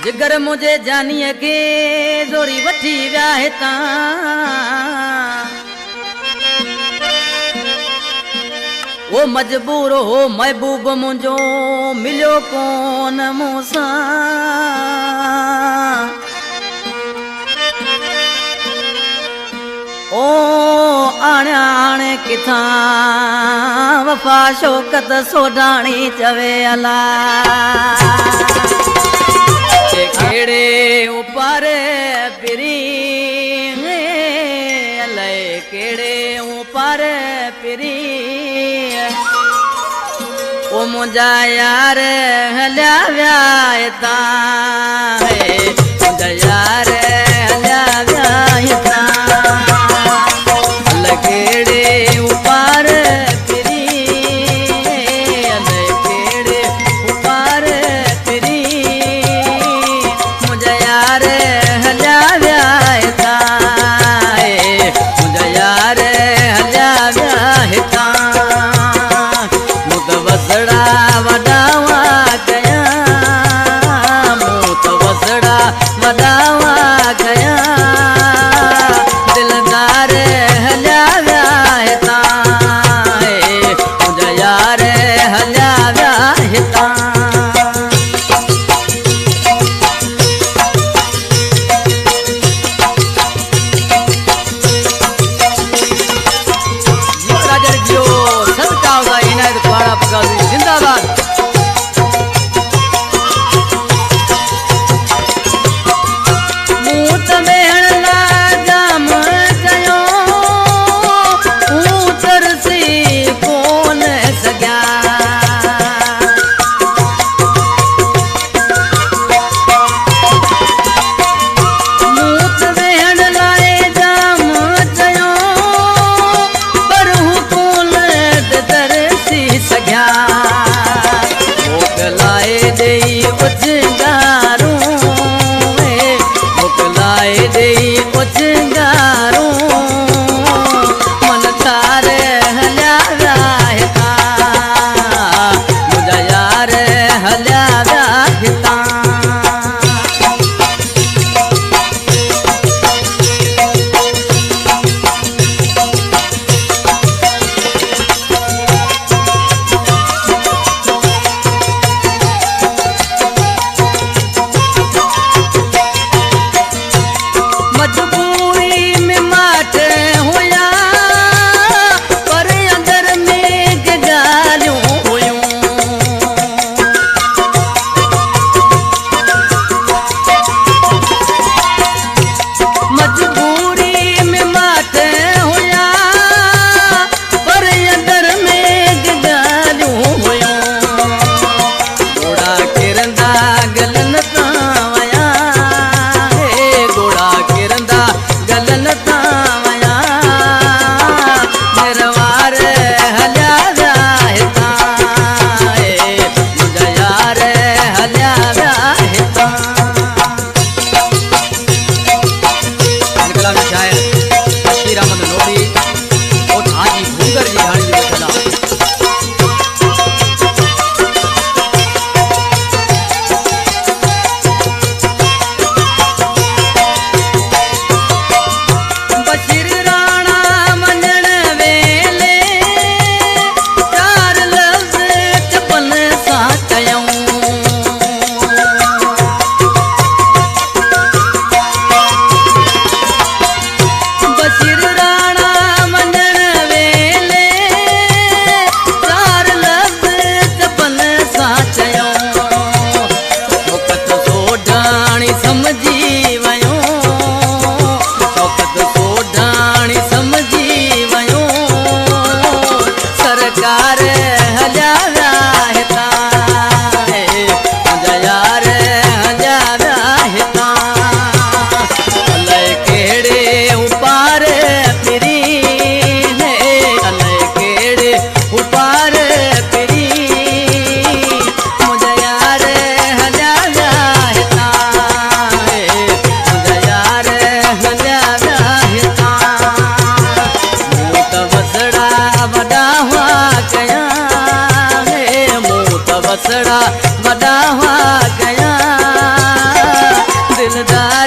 जिगर मुझे जानिए के जोरी वठी विया हितां वो मजबूर हो महबूब मुझो मिलो कोन मूसा ओ आणे आणे किथा वफा शौकत सोडाणी चवे अला केड़े ऊपर पिरी अले केड़े ऊपर पिरी ओ मुझा यार हल्या व्यायता है मुझा यार हल्या व्यायता केड़े ऊपर पिरी अले केड़े ऊपर पिरी मुझा यार हल्या व्यायता है मुझा यार हल्या व्यायता वसड़ा वडावा गया मूत वसड़ा वडावा गया दिलदार हल्या व्याहता मुझा यार हल्या व्याहता जिंदाबाद मूत भेण ला जाम कयो तरसी कोन सघिया मूत भेण लाए जाम कयो पर हूं कोन तरसी सघिया मोकलाए देई उजगारू मोकलाए देई उजगारू मन तार हल्या व्याहता मुझा यार हल्या व्याहता मजबूरी में माट हुया पर अंदर में गालियों हुयूं मजबूरी में माट हुया पर अंदर में गालियों हुयूं घोड़ा किरंदा गलन तावया घोड़ा किरंदा गलन तावया निरवार हल्या व्याहता मुझा यार हल्या व्याहता निकला शायर शीर अहमद लोधी और हाजी भूंगर जी घाणी जो बैठला रसदार